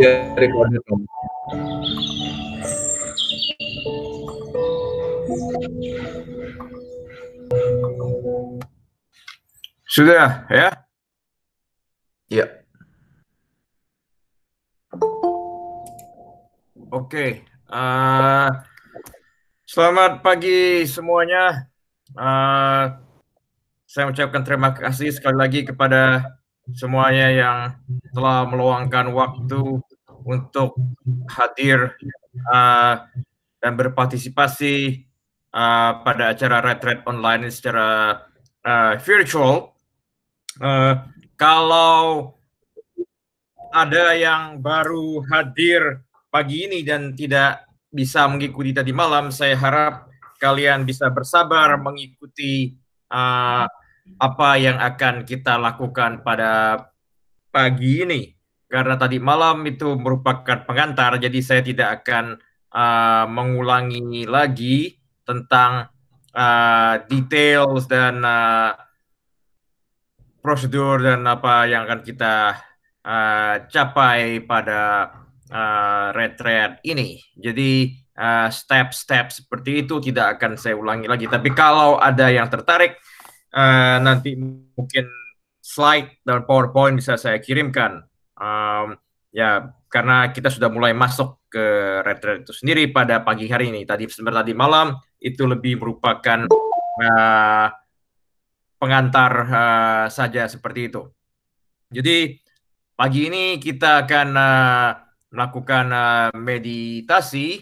Ya, recorded Om. Sudah ya? Ya. Oke. Selamat pagi semuanya. Saya ucapkan terima kasih sekali lagi kepada semuanya yang telah meluangkan waktu untuk hadir dan berpartisipasi pada acara retreat online secara virtual. Kalau ada yang baru hadir pagi ini dan tidak bisa mengikuti tadi malam, saya harap kalian bisa bersabar mengikuti apa yang akan kita lakukan pada pagi ini. Karena tadi malam itu merupakan pengantar, jadi saya tidak akan mengulangi lagi tentang details dan prosedur dan apa yang akan kita capai pada retreat ini. Jadi step-step seperti itu tidak akan saya ulangi lagi. Tapi kalau ada yang tertarik, nanti mungkin slide dan PowerPoint bisa saya kirimkan. Ya, karena kita sudah mulai masuk ke retreat itu sendiri pada pagi hari ini. Tadi malam itu lebih merupakan pengantar saja seperti itu. Jadi pagi ini kita akan melakukan meditasi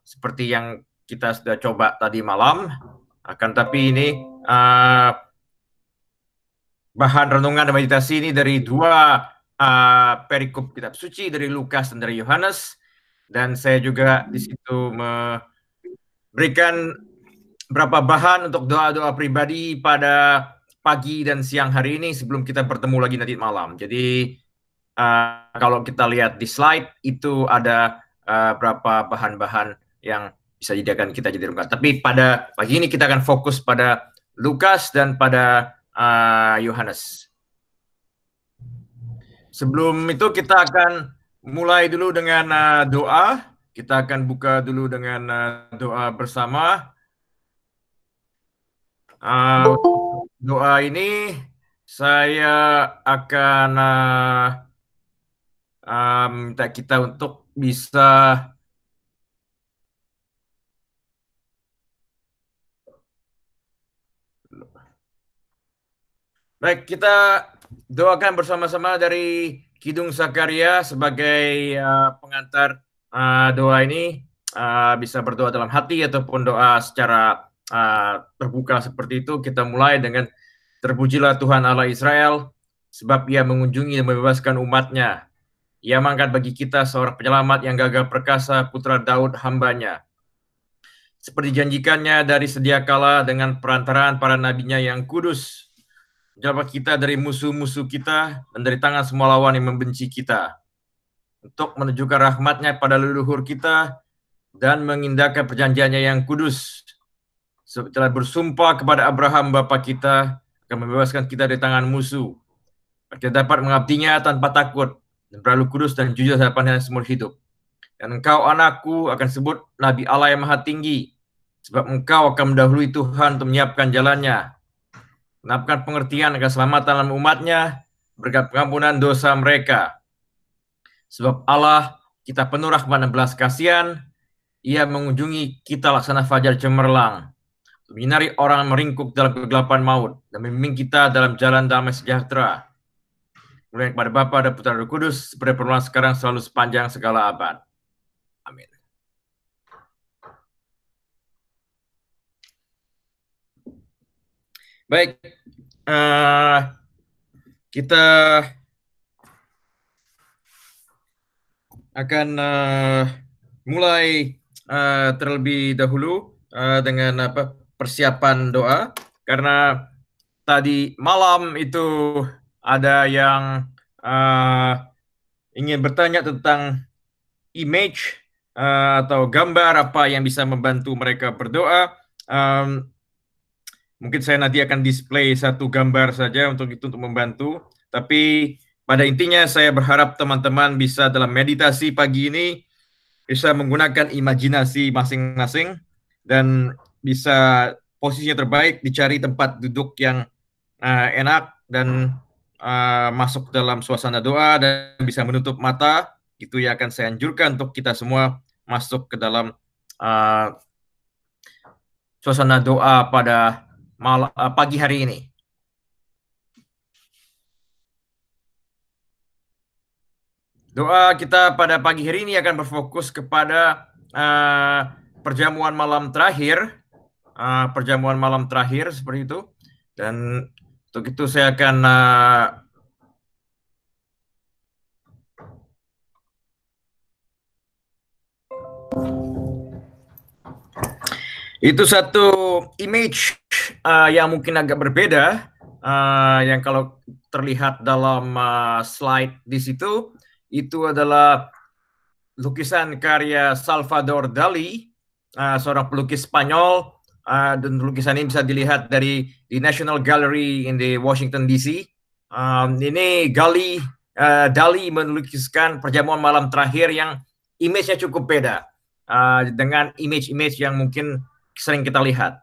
seperti yang kita sudah coba tadi malam. Akan tapi ini bahan renungan dan meditasi ini dari dua perikop kitab suci, dari Lukas dan dari Yohanes. Dan saya juga di situ memberikan berapa bahan untuk doa-doa pribadi pada pagi dan siang hari ini sebelum kita bertemu lagi nanti malam. Jadi kalau kita lihat di slide itu ada berapa bahan-bahan yang bisa dijadikan kita jadi renungan. Tapi pada pagi ini kita akan fokus pada Lukas dan pada Yohanes. Sebelum itu kita akan mulai dulu dengan doa. Kita akan buka dulu dengan doa bersama. Doa ini saya akan minta kita untuk bisa baik, kita doakan bersama-sama dari Kidung Sakarya sebagai pengantar doa ini. Bisa berdoa dalam hati ataupun doa secara terbuka seperti itu. Kita mulai dengan terpujilah Tuhan Allah Israel, sebab Ia mengunjungi dan membebaskan umat-Nya. Ia mengangkat bagi kita seorang penyelamat yang gagah perkasa, putra Daud hambanya. Seperti janjikannya dari sedia kala dengan perantaraan para nabinya yang kudus, menjawab kita dari musuh-musuh kita dan dari tangan semua lawan yang membenci kita, untuk menunjukkan rahmat-Nya pada leluhur kita dan mengindahkan perjanjiannya yang kudus. Sebab telah bersumpah kepada Abraham bapa kita akan membebaskan kita dari tangan musuh. Kita dapat mengabdinya tanpa takut dan berlalu kudus dan jujur hadapannya seumur hidup. Dan engkau anakku akan sebut Nabi Allah yang Maha Tinggi, sebab engkau akan mendahului Tuhan untuk menyiapkan jalannya, mengenapkan pengertian akan keselamatan dalam umat-Nya, berkat pengampunan dosa mereka. Sebab Allah kita penuh rahmat dan belas kasihan, Ia mengunjungi kita laksana fajar cemerlang, menyinari orang meringkuk dalam kegelapan maut, dan membimbing kita dalam jalan damai sejahtera. Mulai kepada Bapa dan Putra dan Roh Kudus, seperti permulaan sekarang selalu sepanjang segala abad. Amin. Baik, kita akan mulai terlebih dahulu dengan persiapan doa, karena tadi malam itu ada yang ingin bertanya tentang image atau gambar apa yang bisa membantu mereka berdoa. Mungkin saya nanti akan display satu gambar saja untuk membantu. Tapi pada intinya saya berharap teman-teman bisa dalam meditasi pagi ini bisa menggunakan imajinasi masing-masing dan bisa posisinya terbaik, dicari tempat duduk yang enak dan masuk dalam suasana doa dan bisa menutup mata. Itu yang akan saya anjurkan untuk kita semua masuk ke dalam suasana doa pada pagi hari ini. Doa kita pada pagi hari ini akan berfokus kepada perjamuan malam terakhir, seperti itu. Dan untuk itu saya akan itu satu image yang mungkin agak berbeda, yang kalau terlihat dalam slide di situ, itu adalah lukisan karya Salvador Dali, seorang pelukis Spanyol, dan lukisan ini bisa dilihat di National Gallery in the Washington DC. Ini Dali melukiskan perjamuan malam terakhir yang image-nya cukup beda dengan image-image yang mungkin sering kita lihat.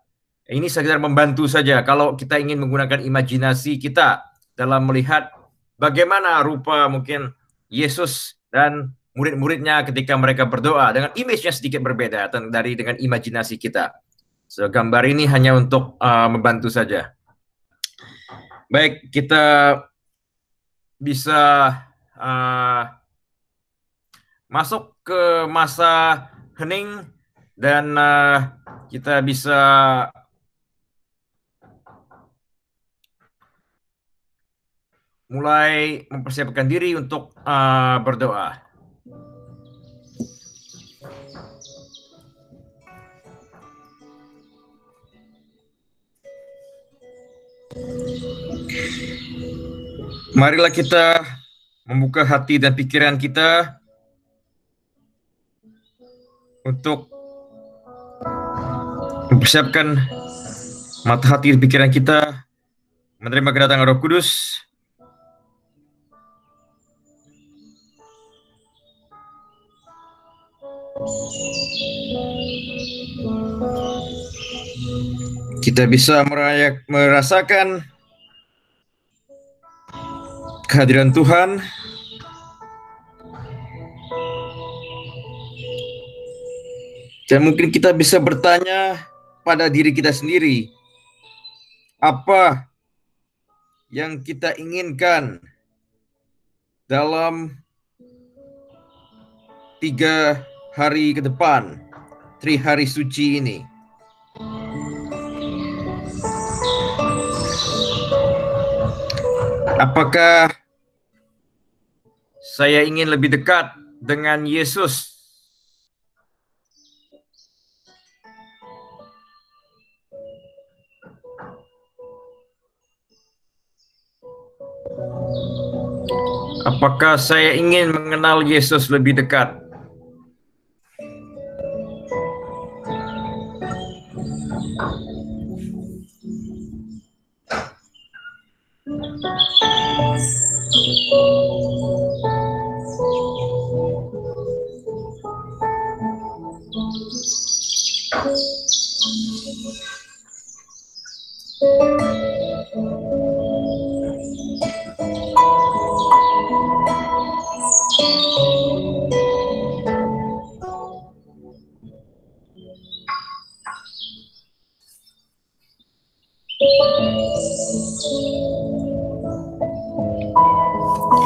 Ini sekedar membantu saja kalau kita ingin menggunakan imajinasi kita dalam melihat bagaimana rupa mungkin Yesus dan murid-muridnya ketika mereka berdoa dengan image-nya sedikit berbeda dengan imajinasi kita. So, gambar ini hanya untuk membantu saja. Baik, kita bisa masuk ke masa hening dan kita bisa mulai mempersiapkan diri untuk berdoa. Marilah kita membuka hati dan pikiran kita untuk mempersiapkan mata hati dan pikiran kita menerima kedatangan Roh Kudus. Kita bisa merasakan kehadiran Tuhan. Dan mungkin kita bisa bertanya pada diri kita sendiri, apa yang kita inginkan dalam 3 hari ke depan, 3 hari suci ini. Apakah saya ingin lebih dekat dengan Yesus? Apakah saya ingin mengenal Yesus lebih dekat?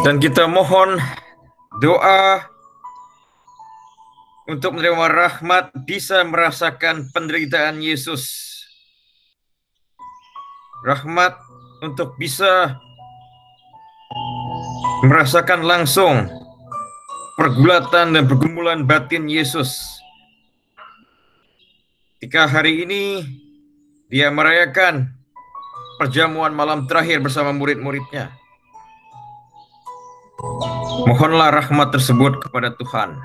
Dan kita mohon doa untuk menerima rahmat, bisa merasakan penderitaan Yesus. Rahmat untuk bisa merasakan langsung pergulatan dan pergumulan batin Yesus. Ketika hari ini dia merayakan perjamuan malam terakhir bersama murid-muridnya. Mohonlah rahmat tersebut kepada Tuhan.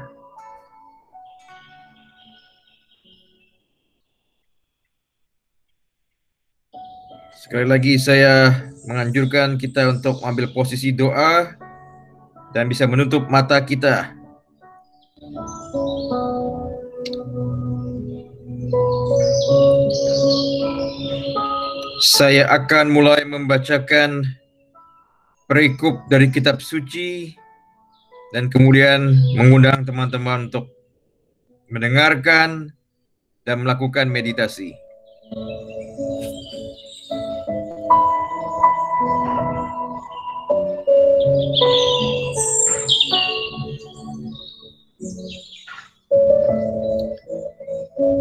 Sekali lagi saya menganjurkan kita untuk ambil posisi doa dan bisa menutup mata kita. Saya akan mulai membacakan perikop dari kitab suci dan kemudian mengundang teman-teman untuk mendengarkan dan melakukan meditasi.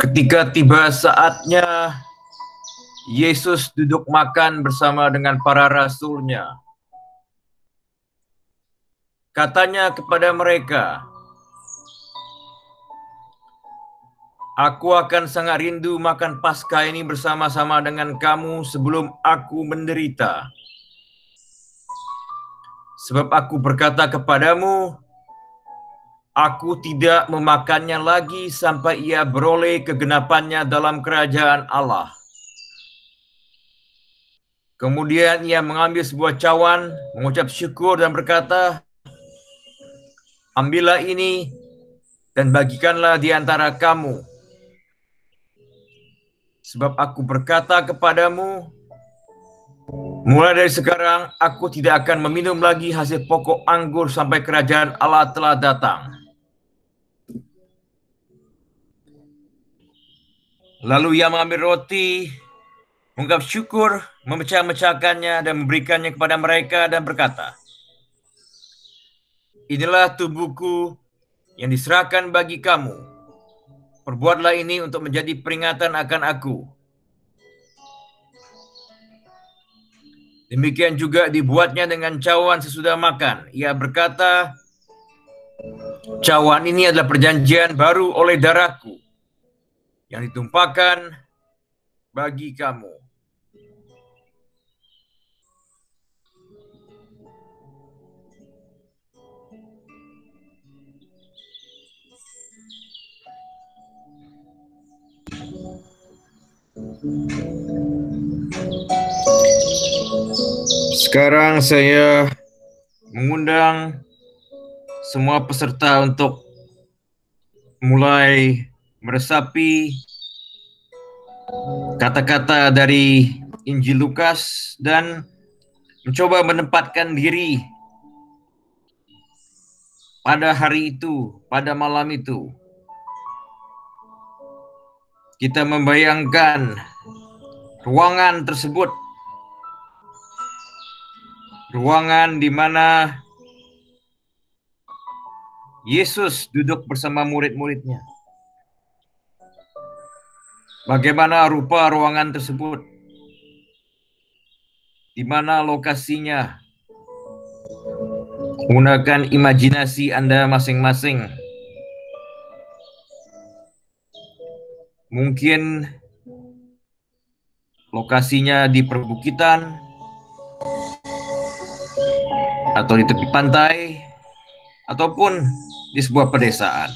Ketika tiba saatnya, Yesus duduk makan bersama dengan para rasul-Nya. Katanya kepada mereka, "Aku akan sangat rindu makan Paskah ini bersama-sama dengan kamu sebelum aku menderita. Sebab aku berkata kepadamu, aku tidak memakannya lagi sampai ia beroleh kegenapannya dalam kerajaan Allah." Kemudian ia mengambil sebuah cawan, mengucap syukur dan berkata, "Ambillah ini dan bagikanlah di antara kamu. Sebab aku berkata kepadamu, mulai dari sekarang aku tidak akan meminum lagi hasil pokok anggur sampai kerajaan Allah telah datang." Lalu ia mengambil roti, mengucap syukur, memecah-mecahkannya dan memberikannya kepada mereka dan berkata, "Inilah tubuhku yang diserahkan bagi kamu. Perbuatlah ini untuk menjadi peringatan akan aku." Demikian juga dibuatnya dengan cawan sesudah makan. Ia berkata, "Cawan ini adalah perjanjian baru oleh darahku yang ditumpahkan bagi kamu." Sekarang saya mengundang semua peserta untuk mulai meresapi kata-kata dari Injil Lukas dan mencoba menempatkan diri pada hari itu, pada malam itu. Kita membayangkan ruangan tersebut, ruangan di mana Yesus duduk bersama murid-muridnya. Bagaimana rupa ruangan tersebut? Di mana lokasinya? Gunakan imajinasi Anda masing-masing. Mungkin lokasinya di perbukitan atau di tepi pantai ataupun di sebuah pedesaan.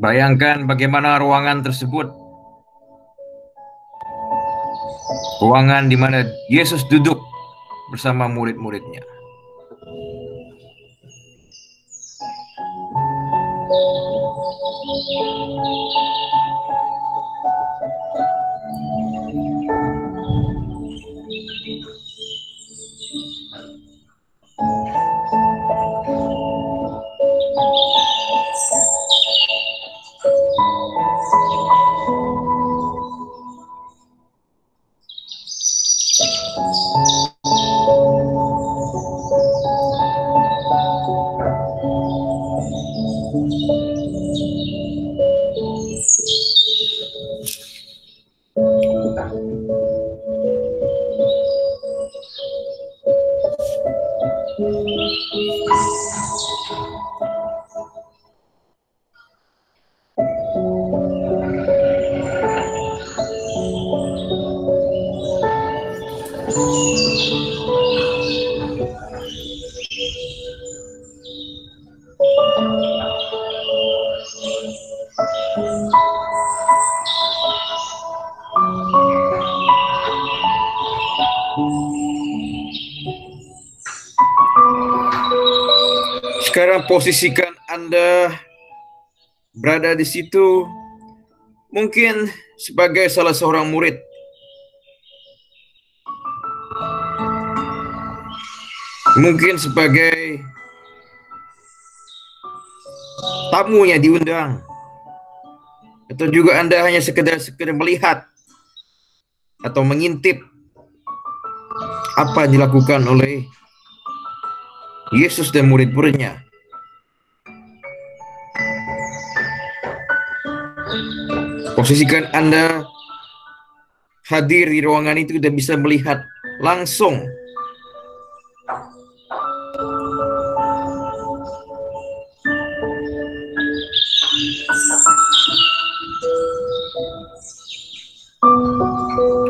Bayangkan bagaimana ruangan tersebut. Ruangan di mana Yesus duduk bersama murid-muridnya. Sekarang posisikan Anda berada di situ, mungkin sebagai salah seorang murid. Mungkin sebagai tamu yang diundang. Atau juga Anda hanya sekedar melihat atau mengintip apa yang dilakukan oleh Yesus dan murid-muridnya. Posisikan Anda hadir di ruangan itu dan bisa melihat langsung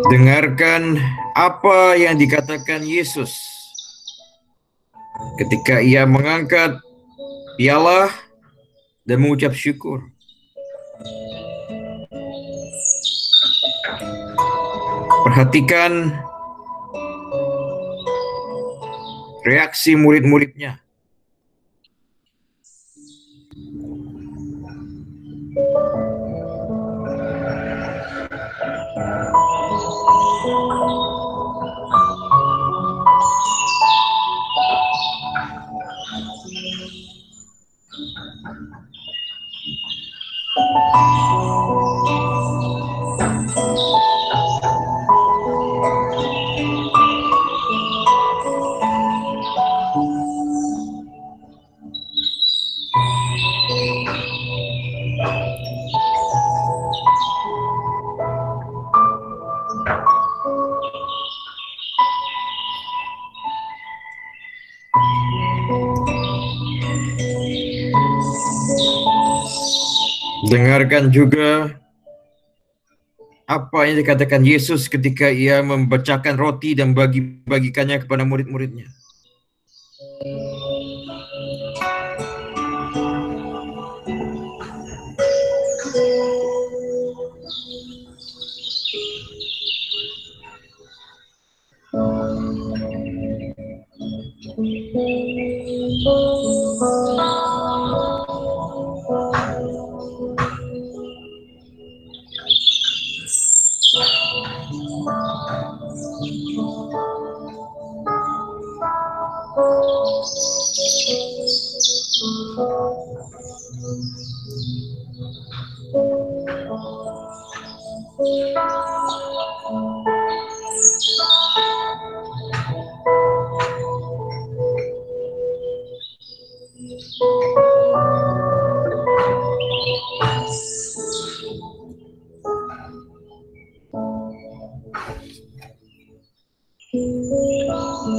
dengarkan apa yang dikatakan Yesus ketika ia mengangkat piala dan mengucap syukur. Perhatikan reaksi murid-muridnya. Dengarkan juga apa yang dikatakan Yesus ketika ia membacakan roti dan bagi-bagikannya kepada murid-muridnya.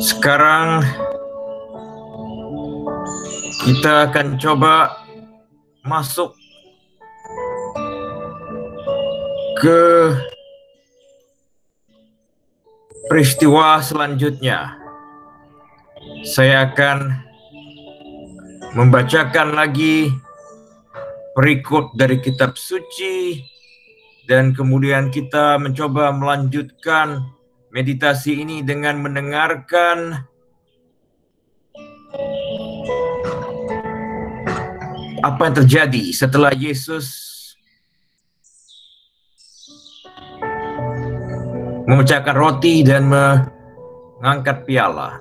Sekarang kita akan coba masuk ke peristiwa selanjutnya. Saya akan membacakan lagi perikop dari kitab suci dan kemudian kita mencoba melanjutkan meditasi ini dengan mendengarkan apa yang terjadi setelah Yesus memecahkan roti dan mengangkat piala.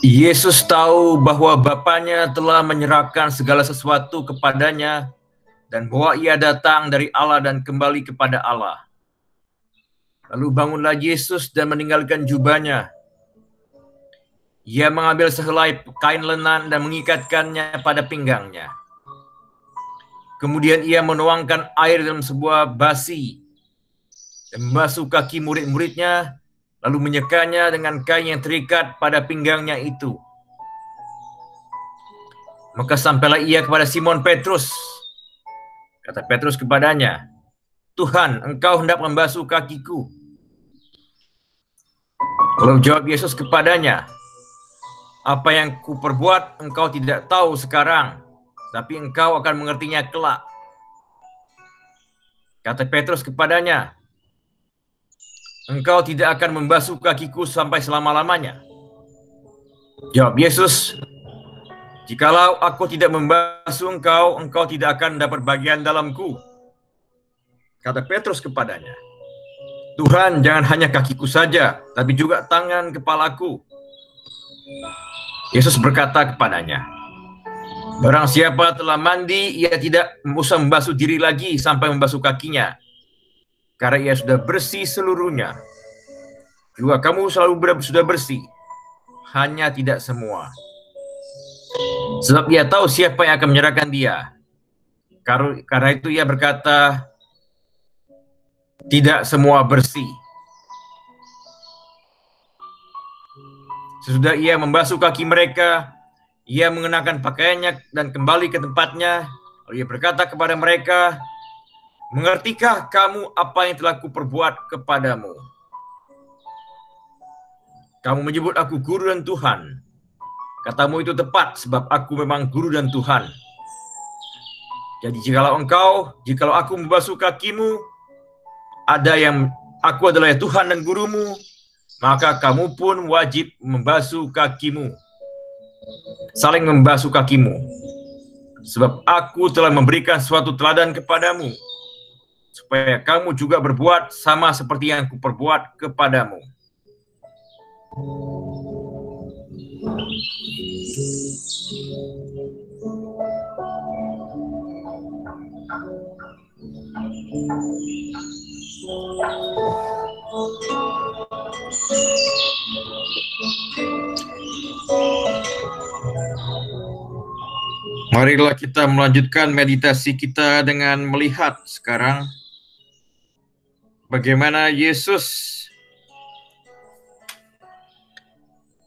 Yesus tahu bahwa Bapanya telah menyerahkan segala sesuatu kepadanya dan bahwa ia datang dari Allah dan kembali kepada Allah. Lalu bangunlah Yesus dan meninggalkan jubahnya. Ia mengambil sehelai kain lenan dan mengikatkannya pada pinggangnya. Kemudian ia menuangkan air dalam sebuah basi dan membasuh kaki murid-muridnya, lalu menyekanya dengan kain yang terikat pada pinggangnya itu. Maka sampailah ia kepada Simon Petrus. Kata Petrus kepadanya, "Tuhan, engkau hendak membasuh kakiku." Lalu jawab Yesus kepadanya, "Apa yang kuperbuat engkau tidak tahu sekarang, tapi engkau akan mengertinya kelak." Kata Petrus kepadanya, engkau tidak akan membasuh kakiku sampai selama-lamanya. Jawab Yesus, jikalau aku tidak membasuh engkau, engkau tidak akan dapat bagian dalamku. Kata Petrus kepadanya, Tuhan, jangan hanya kakiku saja, tapi juga tangan kepalaku. Yesus berkata kepadanya, barang siapa telah mandi, ia tidak usah membasuh diri lagi sampai membasuh kakinya, karena ia sudah bersih seluruhnya. Juga kamu sudah bersih, hanya tidak semua. Sebab ia tahu siapa yang akan menyerahkan dia. Karena itu ia berkata, tidak semua bersih. Sesudah ia membasuh kaki mereka, ia mengenakan pakaiannya dan kembali ke tempatnya. Lalu ia berkata kepada mereka, mengertikah kamu apa yang telah kuperbuat kepadamu? Kamu menyebut aku guru dan Tuhan. Katamu itu tepat, sebab aku memang guru dan Tuhan. Jadi jikalau aku membasuh kakimu, aku adalah Tuhan dan gurumu, maka kamu pun wajib membasuh kakimu. Saling membasuh kakimu. Sebab aku telah memberikan suatu teladan kepadamu, supaya kamu juga berbuat sama seperti yang kuperbuat kepadamu. Marilah kita melanjutkan meditasi kita dengan melihat sekarang bagaimana Yesus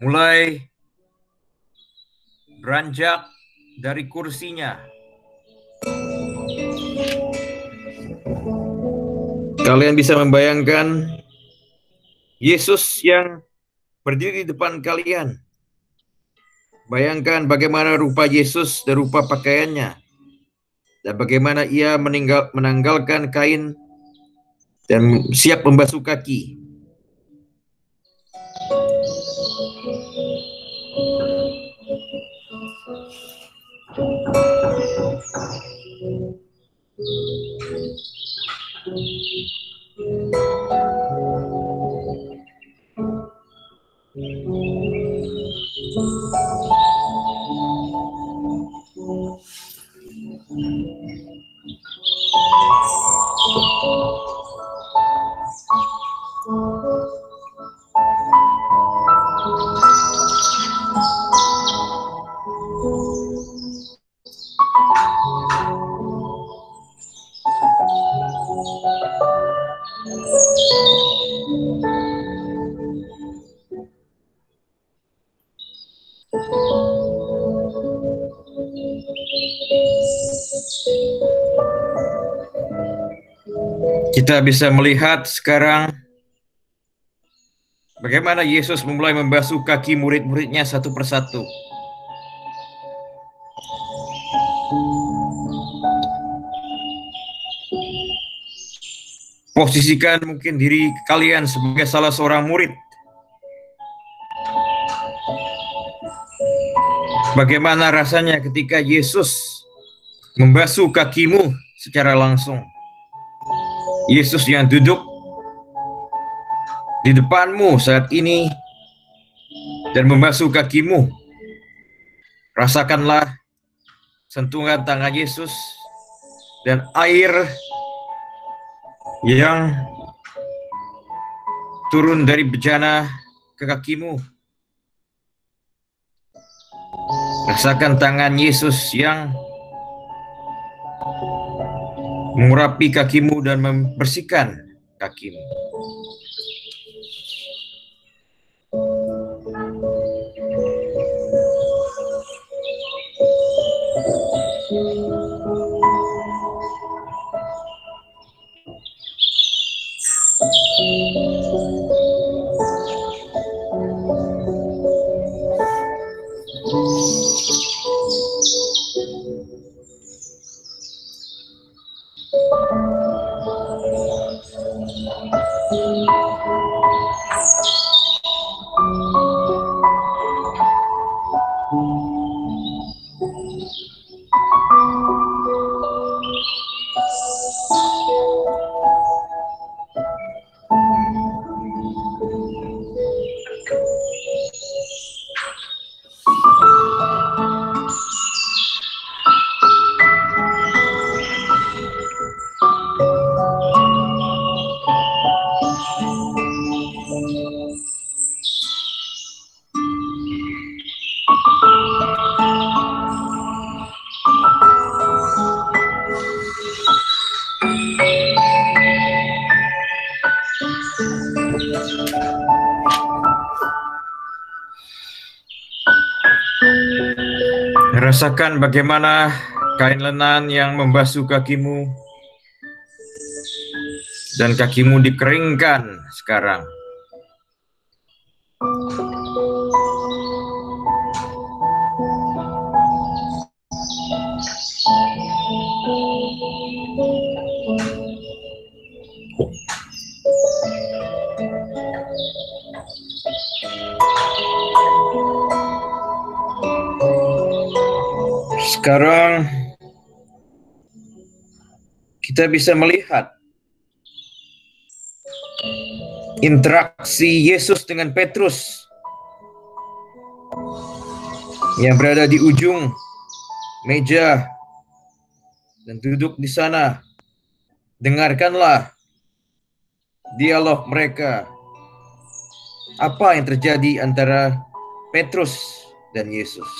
mulai beranjak dari kursinya. Kalian bisa membayangkan Yesus yang berdiri di depan kalian. Bayangkan bagaimana rupa Yesus dan rupa pakaiannya. Dan bagaimana ia menanggalkan kain dan siap membasuh kaki. Kita bisa melihat sekarang bagaimana Yesus memulai membasuh kaki murid-muridnya satu persatu. Posisikan mungkin diri kalian sebagai salah seorang murid. Bagaimana rasanya ketika Yesus membasuh kakimu secara langsung? Yesus yang duduk di depanmu saat ini dan membasuh kakimu. Rasakanlah sentuhan tangan Yesus dan air yang turun dari bejana ke kakimu. Rasakan tangan Yesus yang mengurapi kakimu dan membersihkan kakimu. Rasakan bagaimana kain lenan yang membasuh kakimu dan kakimu dikeringkan sekarang. Sekarang kita bisa melihat interaksi Yesus dengan Petrus yang berada di ujung meja dan duduk di sana. Dengarkanlah dialog mereka. Apa yang terjadi antara Petrus dan Yesus?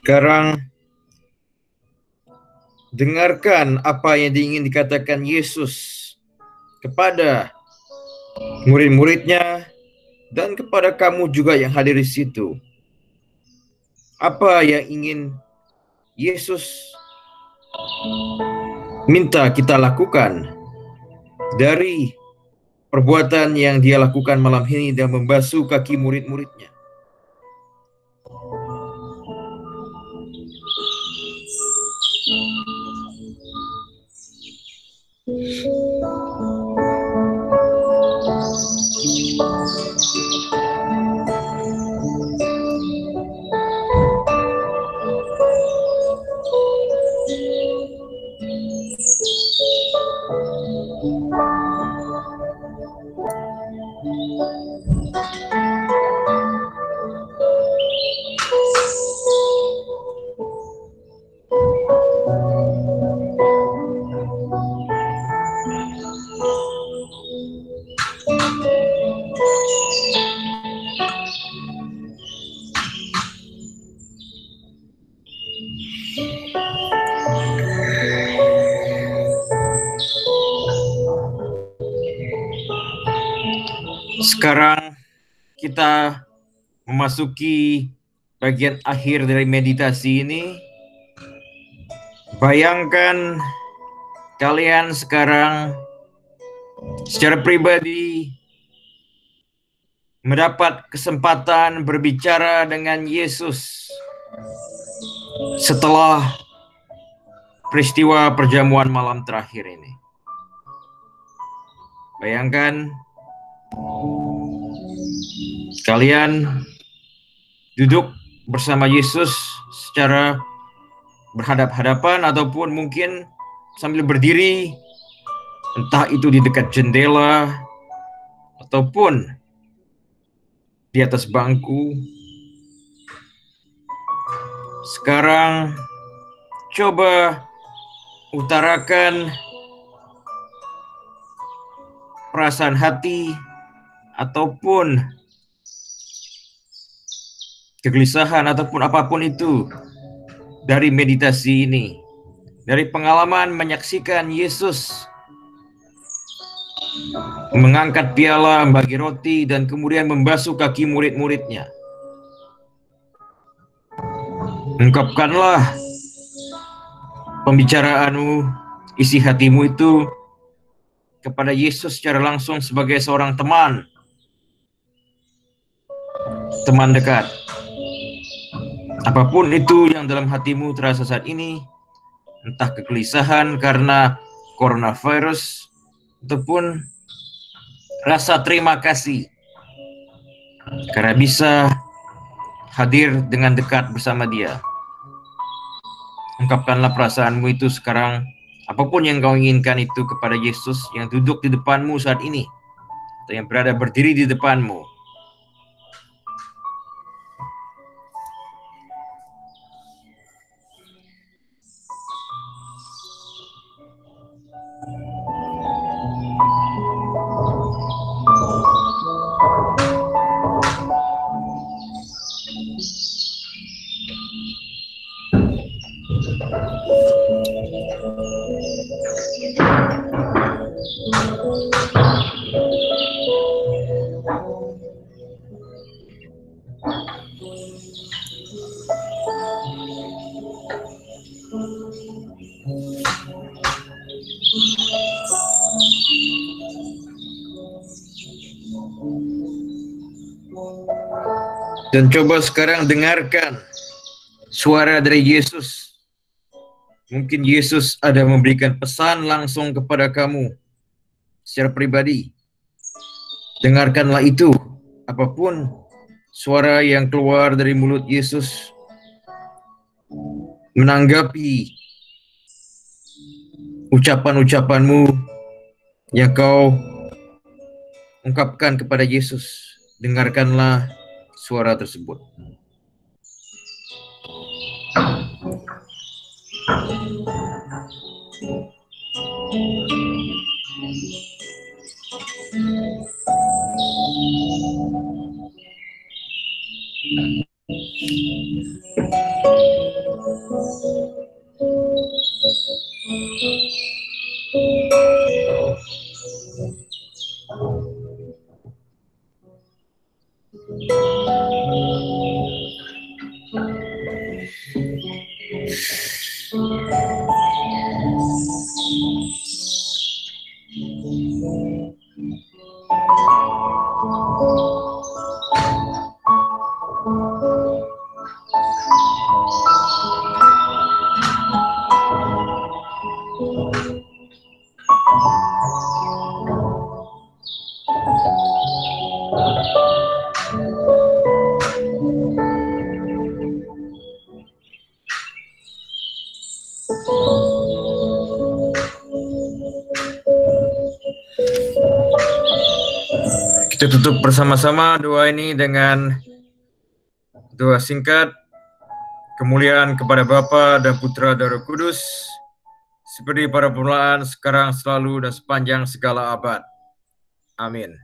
Sekarang dengarkan apa yang ingin dikatakan Yesus kepada murid-muridnya dan kepada kamu juga yang hadir di situ. Apa yang ingin Yesus minta kita lakukan dari perbuatan yang dia lakukan malam ini dan membasuh kaki murid-muridnya. Sekarang kita memasuki bagian akhir dari meditasi ini. Bayangkan kalian sekarang secara pribadi mendapat kesempatan berbicara dengan Yesus setelah peristiwa perjamuan malam terakhir ini. Bayangkan kalian duduk bersama Yesus secara berhadap-hadapan ataupun mungkin sambil berdiri, entah itu di dekat jendela ataupun di atas bangku. Sekarang coba utarakan perasaan hati ataupun kegelisahan ataupun apapun itu dari meditasi ini, dari pengalaman menyaksikan Yesus mengangkat piala, membagi roti, dan kemudian membasuh kaki murid-muridnya. Ungkapkanlah pembicaraanmu, isi hatimu itu kepada Yesus secara langsung sebagai seorang teman dekat. Apapun itu yang dalam hatimu terasa saat ini, entah kegelisahan karena coronavirus ataupun rasa terima kasih karena bisa hadir dengan dekat bersama Dia. Ungkapkanlah perasaanmu itu sekarang, apapun yang kau inginkan itu kepada Yesus yang duduk di depanmu saat ini, atau yang berada berdiri di depanmu. Dan coba sekarang dengarkan suara dari Yesus. Mungkin Yesus ada memberikan pesan langsung kepada kamu secara pribadi. Dengarkanlah itu. Apapun suara yang keluar dari mulut Yesus menanggapi ucapan-ucapanmu yang kau ungkapkan kepada Yesus. Dengarkanlah suara tersebut. Kita tutup bersama-sama doa ini dengan doa singkat. Kemuliaan kepada Bapa dan Putra dan Roh Kudus, seperti pada permulaan, sekarang, selalu, dan sepanjang segala abad. Amin.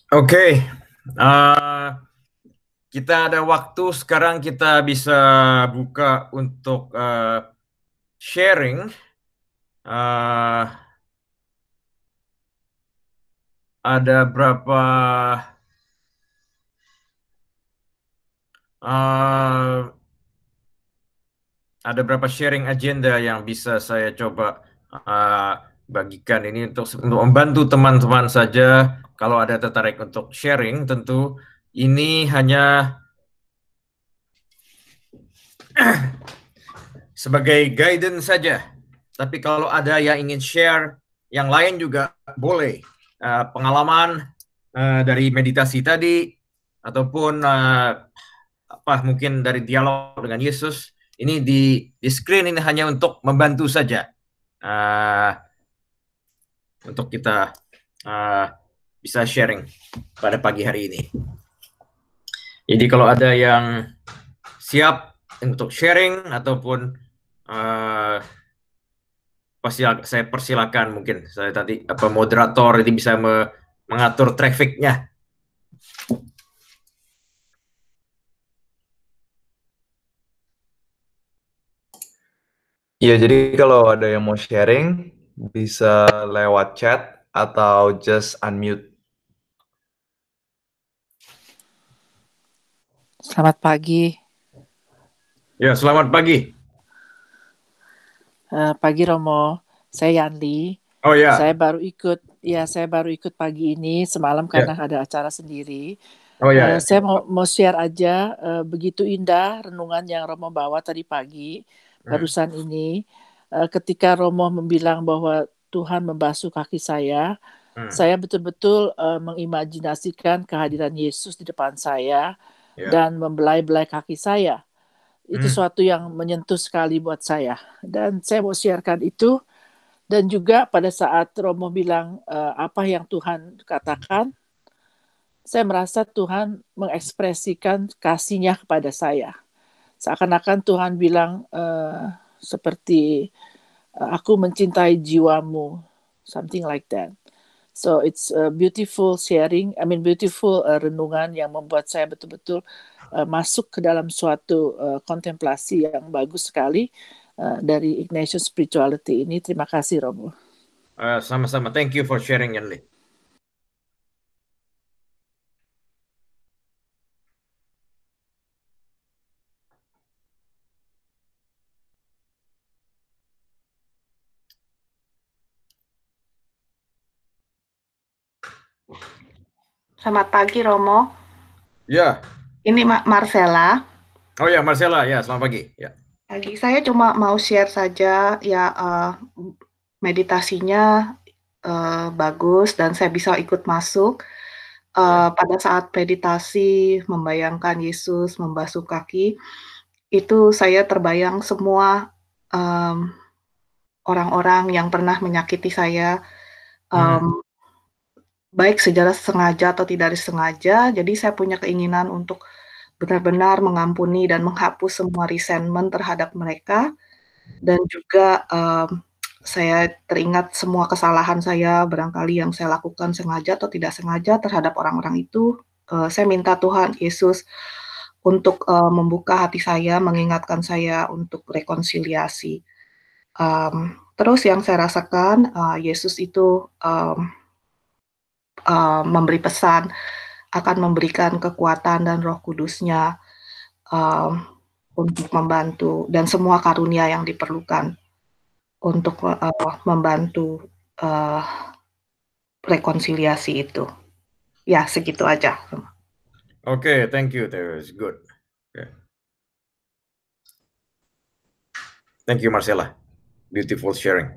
Oke, kita ada waktu sekarang, kita bisa buka untuk sharing. Ada berapa sharing agenda yang bisa saya coba bagikan ini untuk membantu teman-teman saja. Kalau ada tertarik untuk sharing, tentu ini hanya sebagai guidance saja. Tapi kalau ada yang ingin share, yang lain juga boleh. pengalaman dari meditasi tadi ataupun mungkin dari dialog dengan Yesus, ini di screen ini hanya untuk membantu saja untuk kita bisa sharing pada pagi hari ini. Jadi kalau ada yang siap untuk sharing ataupun saya persilakan, mungkin saya tadi moderator ini bisa mengatur trafficnya. Ya, jadi kalau ada yang mau sharing, bisa lewat chat atau just unmute. Selamat pagi. Ya, selamat pagi. Pagi Romo, saya Yanli. Oh ya. Saya baru ikut pagi ini semalam karena ada acara sendiri. Oh ya. Saya mau share aja, begitu indah renungan yang Romo bawa tadi pagi barusan ini. Ketika Romo bilang bahwa Tuhan membasuh kaki saya betul-betul mengimajinasikan kehadiran Yesus di depan saya dan membelai-belai kaki saya. Itu suatu yang menyentuh sekali buat saya. Dan saya mau sharekan itu. Dan juga pada saat Romo bilang apa yang Tuhan katakan, saya merasa Tuhan mengekspresikan kasih-Nya kepada saya. Seakan-akan Tuhan bilang seperti aku mencintai jiwamu, something like that. So it's a beautiful sharing, beautiful renungan yang membuat saya betul-betul masuk ke dalam suatu kontemplasi yang bagus sekali dari Ignatius Spirituality ini. Terima kasih Romo. Sama-sama. Thank you for sharing, Yanli. Selamat pagi Romo. Ya. Ini Marcella. Oh ya, Marcella. Ya, selamat pagi. Ya. Pagi. Saya cuma mau share saja ya, meditasinya bagus dan saya bisa ikut masuk. Pada saat meditasi membayangkan Yesus membasuh kaki, itu saya terbayang semua orang-orang yang pernah menyakiti saya, baik secara sengaja atau tidak disengaja. Jadi saya punya keinginan untuk benar-benar mengampuni dan menghapus semua resentment terhadap mereka. Dan juga saya teringat semua kesalahan saya barangkali yang saya lakukan sengaja atau tidak sengaja terhadap orang-orang itu. Saya minta Tuhan Yesus untuk membuka hati saya, mengingatkan saya untuk rekonsiliasi. Terus yang saya rasakan, Yesus itu memberi pesan akan memberikan kekuatan dan Roh Kudus-Nya untuk membantu dan semua karunia yang diperlukan untuk membantu rekonsiliasi itu. Ya, segitu aja. Okay, thank you. That was good. Okay. Thank you, Marcella. Beautiful sharing.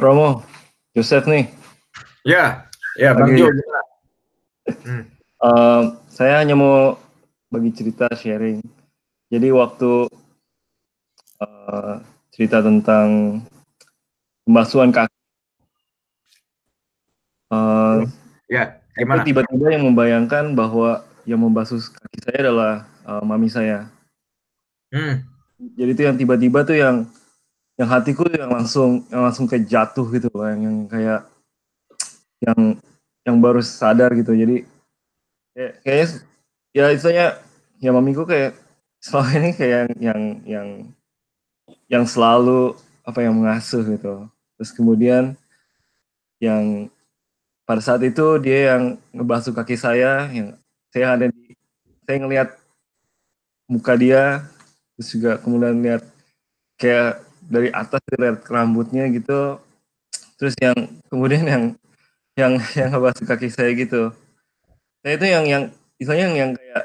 Romo, Joseph nih. Ya, Bang Jo. Saya hanya mau bagi cerita sharing. Jadi waktu cerita tentang pembasuhan kaki, gimana? Tiba-tiba yang membayangkan bahwa yang membasuh kaki saya adalah mami saya. Jadi itu yang tiba-tiba tuh yang hatiku yang langsung kayak jatuh gitu, yang kayak yang baru sadar gitu. Jadi kayaknya ya istilahnya ya mamiku kayak selama ini kayak yang selalu yang mengasuh gitu. Terus kemudian yang pada saat itu dia yang ngebasuh kaki saya, yang saya ngelihat muka dia, terus juga kemudian lihat kayak dari atas lihat rambutnya gitu, terus yang kemudian yang ngebasuh kaki saya gitu. Nah itu yang istilahnya yang kayak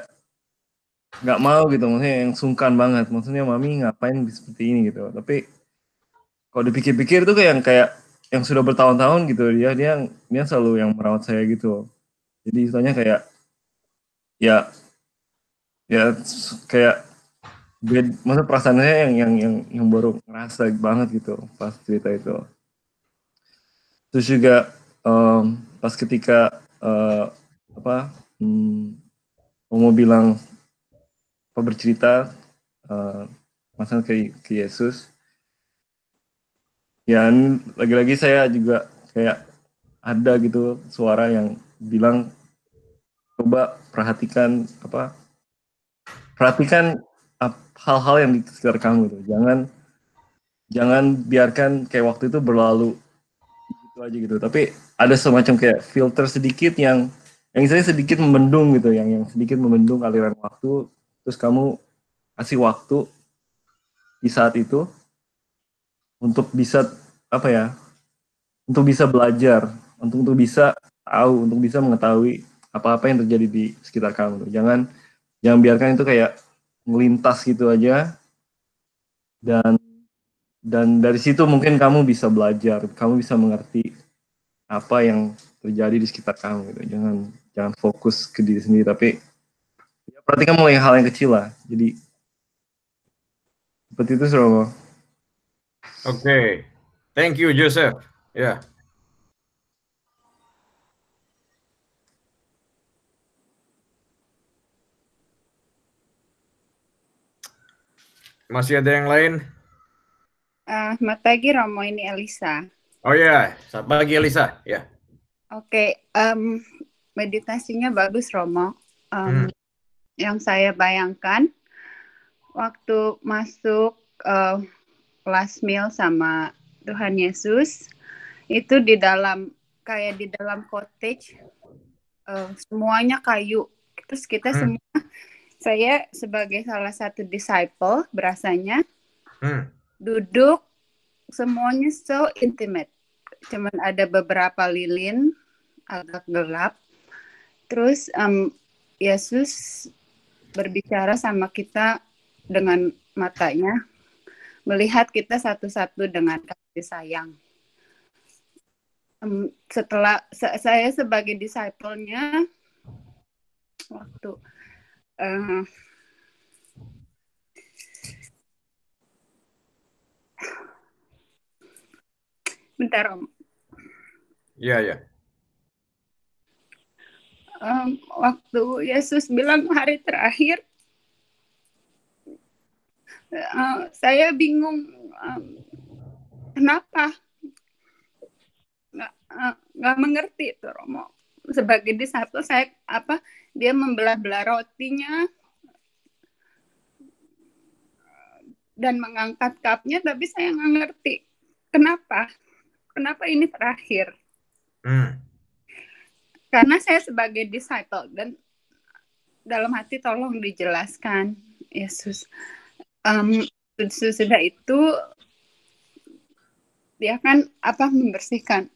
nggak mau gitu, maksudnya yang sungkan banget, maksudnya mami ngapain seperti ini gitu. Tapi kalau dipikir-pikir tuh kayak yang sudah bertahun-tahun gitu, dia selalu yang merawat saya gitu. Jadi istilahnya kayak ya ya kayak masa perasaan saya yang baru ngerasa banget gitu pas cerita itu. Terus juga pas ketika apa mau bilang apa bercerita masalah ke Yesus, ya lagi-lagi saya juga kayak ada gitu suara yang bilang coba perhatikan hal-hal yang di sekitar kamu gitu. Jangan biarkan kayak waktu itu berlalu gitu aja gitu. Tapi ada semacam kayak filter sedikit yang saya sedikit membendung gitu, yang sedikit membendung aliran waktu. Terus kamu kasih waktu di saat itu untuk bisa untuk bisa belajar, untuk bisa tahu, untuk bisa mengetahui apa-apa yang terjadi di sekitar kamu. Jangan biarkan itu kayak melintas gitu aja, dan dari situ mungkin kamu bisa belajar, kamu bisa mengerti apa yang terjadi di sekitar kamu gitu. Jangan fokus ke diri sendiri, tapi ya perhatikan mulai hal yang kecil lah. Jadi seperti itu, Romo. Oke. Thank you, Joseph. Ya. Masih ada yang lain? Selamat pagi Romo, ini Elisa. Oh ya, selamat pagi Elisa. Ya. Oke, meditasinya bagus Romo. Yang saya bayangkan waktu masuk last meal sama Tuhan Yesus itu di dalam cottage, semuanya kayu. Terus kita semua, saya sebagai salah satu disciple berasanya duduk semuanya so intimate. Cuman ada beberapa lilin agak gelap. Terus Yesus berbicara sama kita dengan matanya, melihat kita satu-satu dengan kasih sayang. Setelah saya sebagai disciple-nya, waktu bentar Om. Ya. Waktu Yesus bilang hari terakhir, saya bingung kenapa nggak mengerti itu Romo. Sebagai disciple saya dia membelah-belah rotinya dan mengangkat cupnya, tapi saya nggak ngerti kenapa ini terakhir. Karena saya sebagai disciple dan dalam hati tolong dijelaskan Yesus. Sesudah itu dia kan membersihkan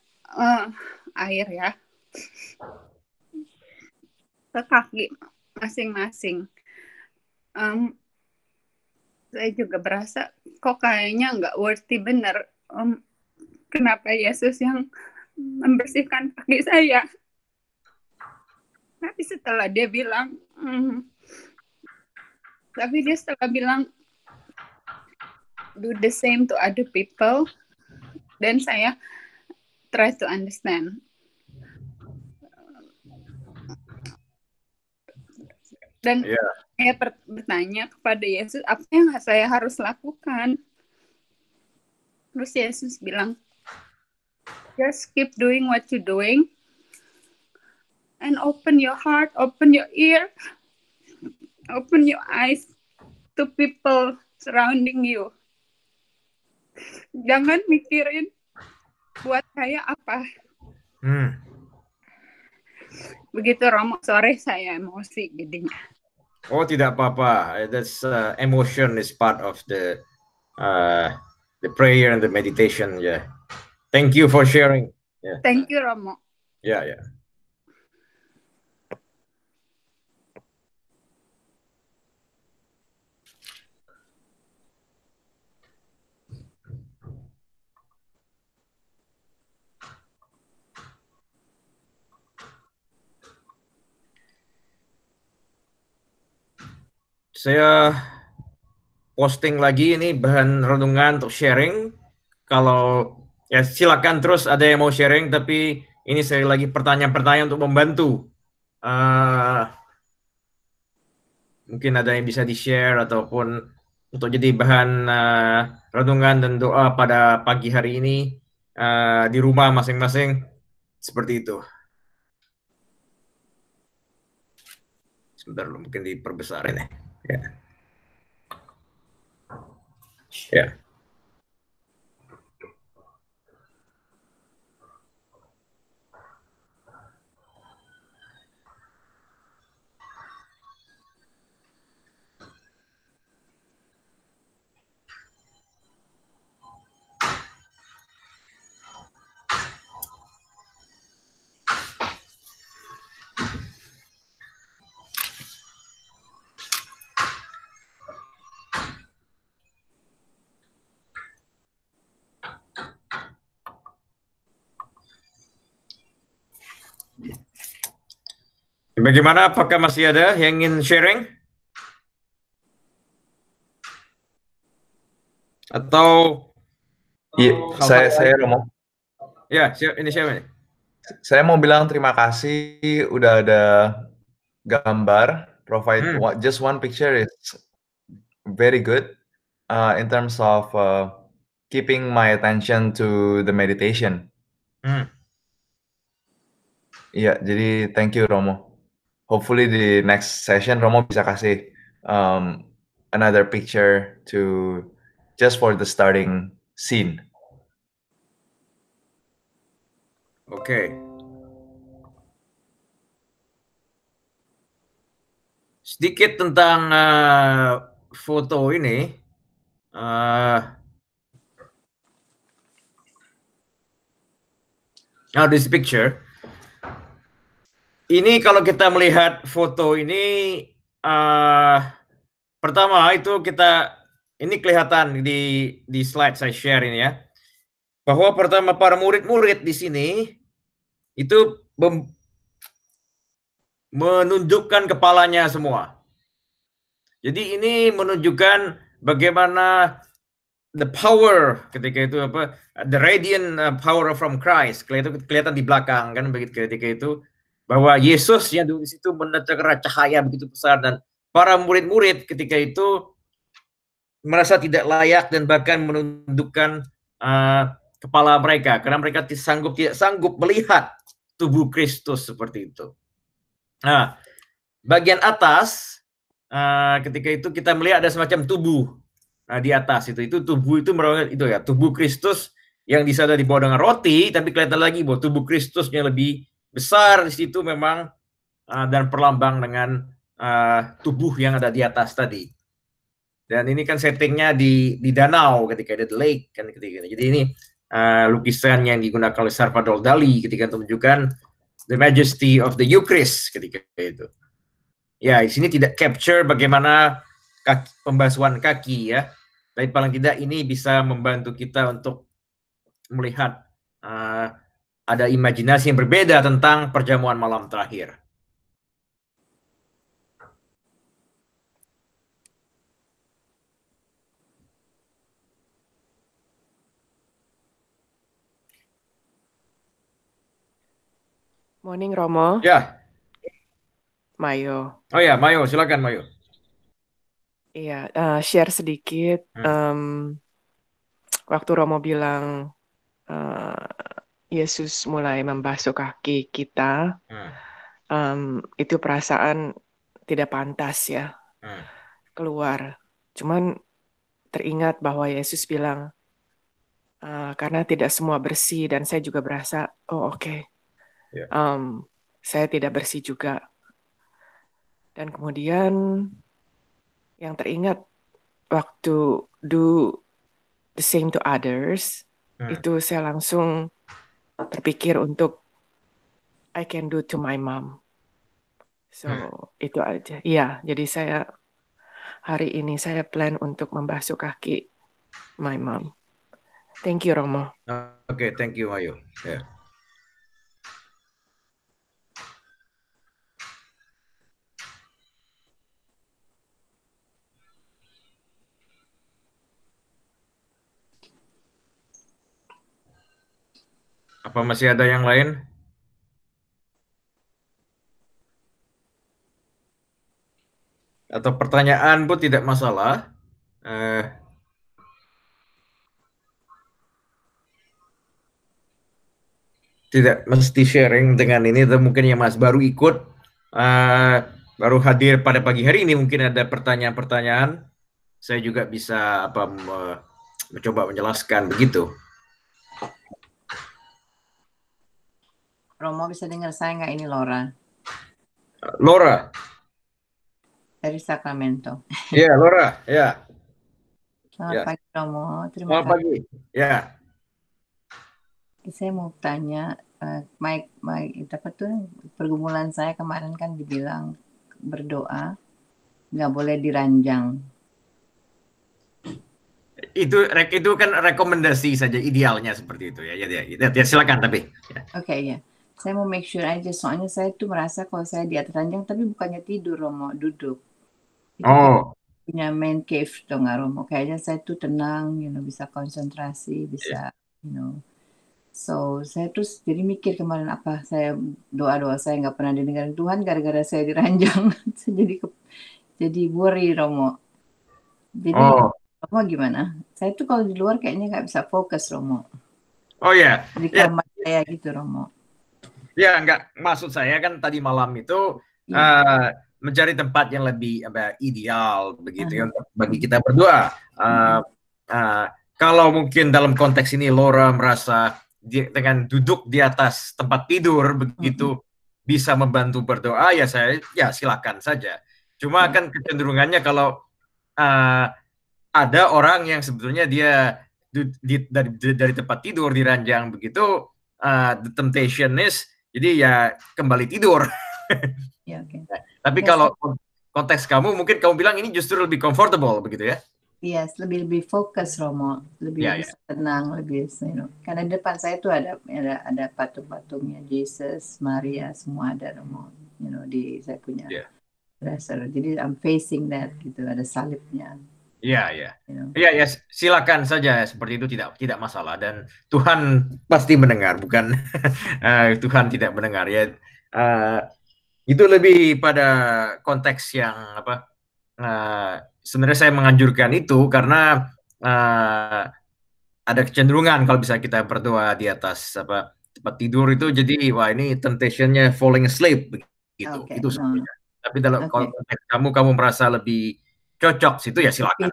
air ya ke kaki masing-masing. Saya juga berasa kok kayaknya nggak worthy bener. Kenapa Yesus yang membersihkan kaki saya? Tapi setelah dia bilang, do the same to other people, dan saya try to understand. Dan saya bertanya kepada Yesus, apa yang saya harus lakukan? Terus Yesus bilang, just keep doing what you're doing, and open your heart, open your ear, open your eyes to people surrounding you. Jangan mikirin buat saya apa. Begitu Romo, sore saya emosi jadinya. Oh, tidak apa-apa. That's emotion is part of the prayer and the meditation. Yeah. Thank you for sharing. Yeah. Thank you Romo. Ya. saya posting lagi ini bahan renungan untuk sharing. Kalau ya silakan terus ada yang mau sharing, tapi ini saya lagi pertanyaan-pertanyaan untuk membantu. Mungkin ada yang bisa di-share ataupun untuk jadi bahan renungan dan doa pada pagi hari ini di rumah masing-masing, seperti itu. Sebentar dulu, mungkin diperbesar ini. Ya. Ya. Bagaimana? Apakah masih ada yang ingin sharing? Atau Iya, saya Romo. Ya, ini siapa nih? Saya mau bilang terima kasih udah ada gambar, provide just one picture is very good in terms of keeping my attention to the meditation. Iya, jadi thank you Romo. Hopefully di next session Romo bisa kasih another picture to just for the starting scene. Oke. Sedikit tentang foto ini. Now this picture. Ini kalau kita melihat foto ini, pertama itu ini kelihatan di slide saya share ini ya, bahwa pertama para murid-murid di sini itu menunjukkan kepalanya semua. Jadi ini menunjukkan bagaimana the power ketika itu the radiant power from Christ kelihatan di belakang kan begitu ketika itu, bahwa Yesus yang di situ menebarkan cahaya begitu besar dan para murid-murid ketika itu merasa tidak layak dan bahkan menundukkan kepala mereka karena mereka tidak sanggup melihat tubuh Kristus seperti itu. Nah, bagian atas ketika itu kita melihat ada semacam tubuh. Nah, di atas itu tubuh itu merupakan itu ya, tubuh Kristus yang di sana dibawa dengan roti, tapi kelihatan lagi bahwa tubuh Kristusnya lebih besar di situ memang dan perlambang dengan tubuh yang ada di atas tadi. Dan ini kan settingnya di danau ketika ada the lake kan ketika ini. Jadi ini lukisan yang digunakan oleh Salvador Dali ketika menunjukkan the majesty of the Eucharist ketika itu. Ya, di sini tidak capture bagaimana pembasuhan kaki ya. Tapi paling tidak ini bisa membantu kita untuk melihat ada imajinasi yang berbeda tentang perjamuan malam terakhir. Morning Romo. Ya. Mayo. Oh ya, Mayo, silakan Mayo. Iya, share sedikit. Waktu Romo bilang Yesus mulai membasuh kaki kita, itu perasaan tidak pantas ya keluar. Cuman teringat bahwa Yesus bilang karena tidak semua bersih dan saya juga berasa oke. Saya tidak bersih juga. Dan kemudian yang teringat waktu do the same to others, itu saya langsung terpikir untuk I can do to my mom. So itu aja. Iya, jadi saya hari ini saya plan untuk membasuh kaki my mom. Thank you Romo. Oke, thank you Mayo. Yeah. Apa masih ada yang lain? Atau pertanyaan pun tidak masalah. Tidak mesti sharing dengan ini, atau mungkin yang Mas baru ikut, baru hadir pada pagi hari ini, mungkin ada pertanyaan-pertanyaan. Saya juga bisa mencoba menjelaskan begitu. Romo, bisa dengar saya nggak? Ini Laura. Laura. Dari Sacramento. Iya, Laura. Ya. Selamat pagi, Romo. Terima Selamat kasih. pagi. Ya. Saya mau tanya, Mike, dapat tuh pergumulan saya kemarin kan dibilang berdoa nggak boleh diranjang. Itu kan rekomendasi saja, idealnya seperti itu ya. Ya silakan tapi. Ya. Oke, ya. Saya mau make sure aja, soalnya saya tuh merasa kalau saya di atas ranjang tapi bukannya tidur, Romo, duduk. Itu punya man cave dong, Romo. Kayaknya saya tuh tenang, bisa konsentrasi, bisa, So, saya terus jadi mikir kemarin apa saya doa-doa saya nggak pernah didengarin Tuhan gara-gara saya diranjang. jadi worry, Romo. Jadi Romo gimana? Saya tuh kalau di luar kayaknya nggak bisa fokus, Romo. Oh ya. Di kamar saya gitu, Romo. Ya, enggak, maksud saya kan tadi malam itu mencari tempat yang lebih ideal begitu ya untuk bagi kita berdua. Kalau mungkin dalam konteks ini Laura merasa dengan duduk di atas tempat tidur begitu bisa membantu berdoa, ya silakan saja. Cuma kan kecenderungannya kalau ada orang yang sebetulnya dia dari tempat tidur di ranjang begitu, the temptation is jadi ya kembali tidur. Ya, okay. Tapi kalau konteks kamu mungkin kamu bilang ini justru lebih comfortable begitu ya? Yes, lebih fokus, Romo, lebih bisa tenang, lebih karena di depan saya tuh ada patung-patungnya Yesus, Maria, semua ada, Romo. Di saya punya dresser. Jadi I'm facing that gitu, ada salibnya. Ya, silakan saja seperti itu, tidak masalah, dan Tuhan pasti mendengar, bukan Tuhan tidak mendengar ya. Itu lebih pada konteks yang sebenarnya saya menganjurkan itu karena ada kecenderungan kalau bisa kita berdoa di atas tempat tidur itu, jadi wah ini temptation-nya falling asleep begitu. Itu sebenarnya. Tapi dalam konteks kamu merasa lebih cocok situ, ya silakan.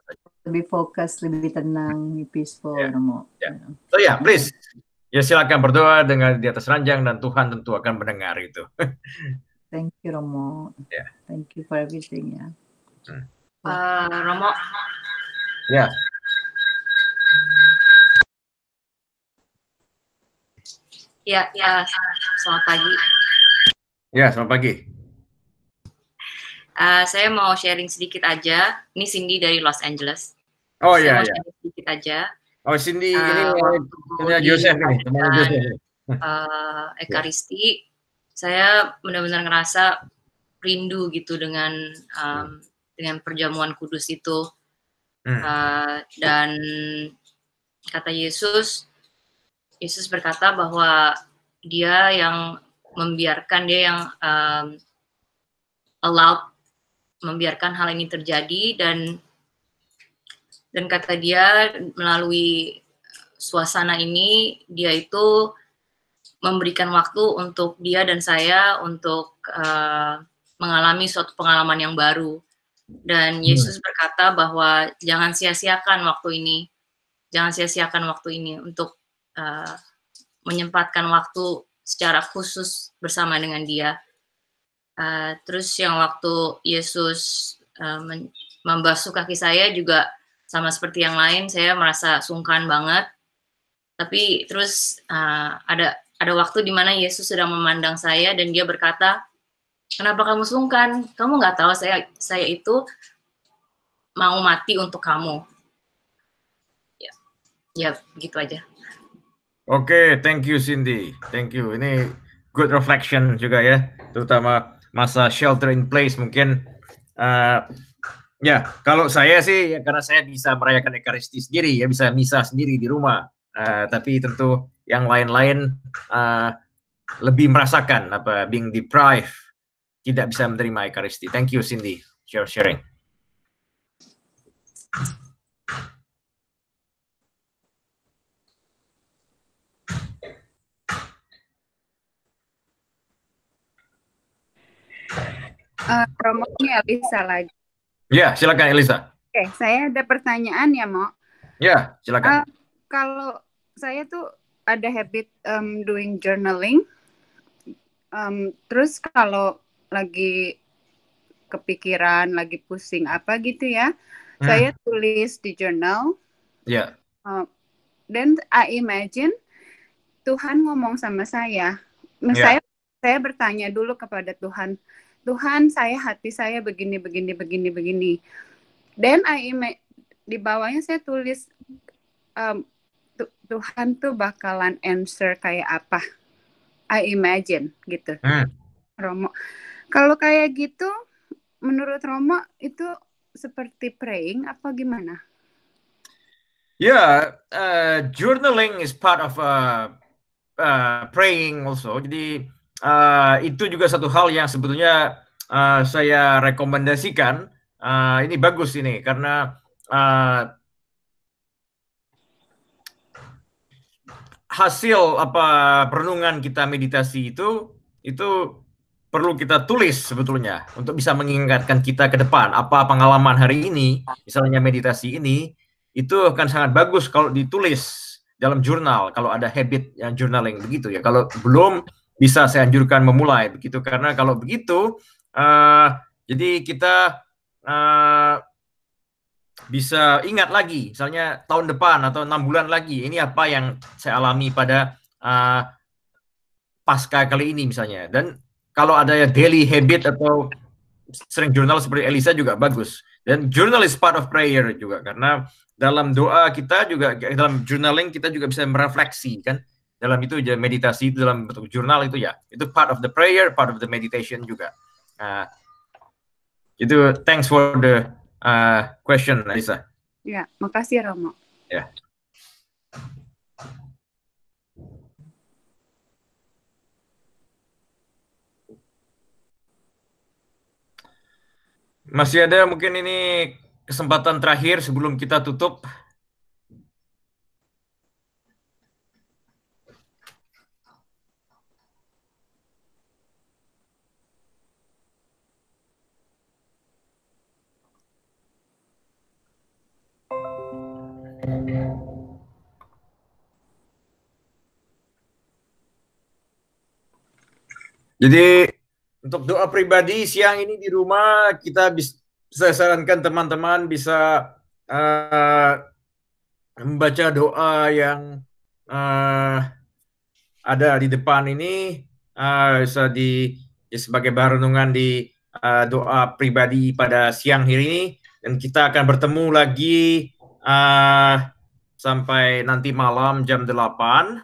Lebih fokus, lebih tenang, lebih peaceful. So please, ya silakan berdoa dengan di atas ranjang dan Tuhan tentu akan mendengar itu. Thank you, Romo. Thank you for everything ya. Romo. Ya. Ya, selamat pagi. Ya, selamat pagi. Saya mau sharing sedikit aja. Ini Cindy dari Los Angeles. Oh saya iya. Mau sharing sedikit aja. Oh Cindy, ini temannya Joseph nih, temannya Joseph. Ekaristi, saya benar-benar ngerasa rindu gitu dengan perjamuan kudus itu. Dan kata Yesus berkata bahwa dia yang membiarkan, dia yang allowed membiarkan hal ini terjadi, dan kata dia melalui suasana ini dia itu memberikan waktu untuk dia dan saya untuk mengalami suatu pengalaman yang baru. Dan Yesus berkata bahwa jangan sia-siakan waktu ini untuk menyempatkan waktu secara khusus bersama dengan dia. Terus yang waktu Yesus membasuh kaki saya juga sama seperti yang lain, saya merasa sungkan banget. Tapi terus ada waktu di mana Yesus sedang memandang saya dan dia berkata, "Kenapa kamu sungkan? Kamu nggak tahu saya itu mau mati untuk kamu." Ya, begitu aja. Oke, thank you Cindy, thank you. Ini good reflection juga ya, terutama masa shelter in place mungkin. Ya, kalau saya sih, ya karena saya bisa merayakan Ekaristi sendiri, ya bisa misa sendiri di rumah. Tapi tentu yang lain-lain lebih merasakan being deprived, tidak bisa menerima Ekaristi. Thank you Cindy, sharing. Romo, ini Elisa lagi. Ya, silakan Elisa. Oke, saya ada pertanyaan ya, Mo. Ya, silakan. Kalau saya tuh ada habit doing journaling, terus kalau lagi kepikiran, lagi pusing apa gitu ya, saya tulis di journal. Ya. Then I imagine Tuhan ngomong sama saya. Saya bertanya dulu kepada Tuhan, Tuhan, hati saya begini. Then di bawahnya saya tulis Tuhan tuh bakalan answer kayak apa. I imagine gitu. Romo, kalau kayak gitu, menurut Romo itu seperti praying apa gimana? Journaling is part of praying also. Jadi itu juga satu hal yang sebetulnya saya rekomendasikan. Ini bagus ini karena hasil perenungan kita meditasi itu perlu kita tulis sebetulnya untuk bisa mengingatkan kita ke depan apa pengalaman hari ini, misalnya meditasi ini, itu akan sangat bagus kalau ditulis dalam jurnal, kalau ada habit yang journaling begitu ya. Kalau belum, bisa saya anjurkan memulai begitu, karena kalau begitu jadi kita bisa ingat lagi, misalnya tahun depan atau 6 bulan lagi, ini apa yang saya alami pada pasca kali ini misalnya. Dan kalau ada daily habit atau sering jurnal seperti Elisa juga bagus. Dan journal is part of prayer juga, karena dalam doa kita juga, dalam journaling kita juga bisa merefleksi kan. Dalam itu meditasi itu dalam bentuk jurnal itu ya. Itu part of the prayer, part of the meditation juga. Itu thanks for the question, Elisa. Ya, makasih Romo. Ya. Masih ada mungkin ini kesempatan terakhir sebelum kita tutup. Jadi untuk doa pribadi siang ini di rumah, kita saya sarankan teman-teman bisa membaca doa yang ada di depan ini, bisa sebagai bahan renungan di doa pribadi pada siang hari ini, dan kita akan bertemu lagi sampai nanti malam jam 8.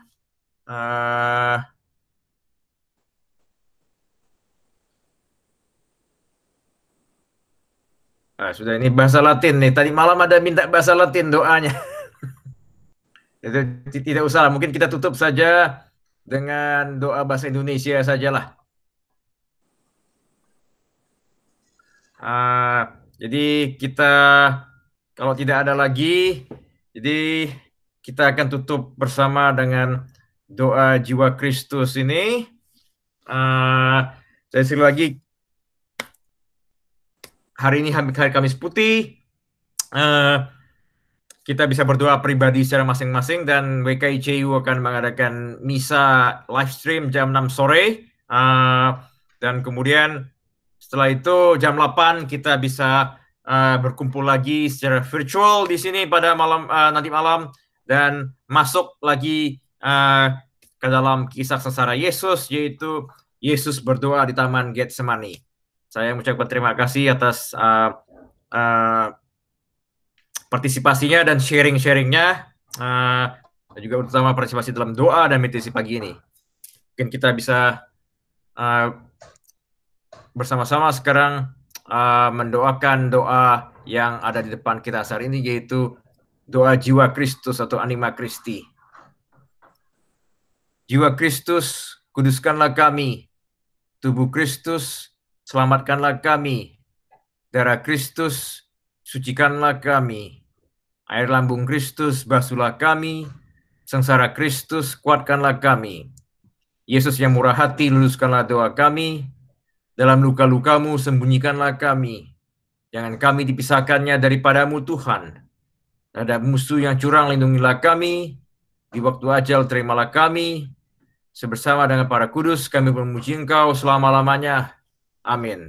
Sudah, ini bahasa Latin nih. Tadi malam ada minta bahasa Latin doanya. Tidak usah, mungkin kita tutup saja dengan doa bahasa Indonesia sajalah. Jadi kita, kalau tidak ada lagi, jadi kita akan tutup bersama dengan doa jiwa Kristus ini. Saya sekali lagi, hari ini hari Kamis Putih, kita bisa berdoa pribadi secara masing-masing, dan WKICU akan mengadakan misa live stream jam 6 sore, dan kemudian setelah itu jam 8 kita bisa berkumpul lagi secara virtual di sini pada malam, nanti malam, dan masuk lagi ke dalam kisah sengsara Yesus, yaitu Yesus berdoa di Taman Getsemani. Saya mengucapkan terima kasih atas partisipasinya dan sharing-sharingnya, dan juga utama partisipasi dalam doa dan meditasi pagi ini. Mungkin kita bisa bersama-sama sekarang mendoakan doa yang ada di depan kita saat ini, yaitu doa jiwa Kristus atau Anima Christi. Jiwa Kristus, kuduskanlah kami. Tubuh Kristus, selamatkanlah kami. Darah Kristus, sucikanlah kami. Air lambung Kristus, basuhlah kami. Sengsara Kristus, kuatkanlah kami. Yesus yang murah hati, luluskanlah doa kami. Dalam luka-lukamu, sembunyikanlah kami. Jangan kami dipisahkannya daripadamu, Tuhan. Terhadap musuh yang curang, lindungilah kami. Di waktu ajal, terimalah kami. Sebersama dengan para kudus, kami memuji Engkau selama-lamanya. Amin.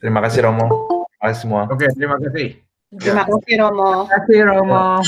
Terima kasih Romo. Terima kasih semua. Oke, terima kasih. Terima kasih Romo. Terima kasih Romo.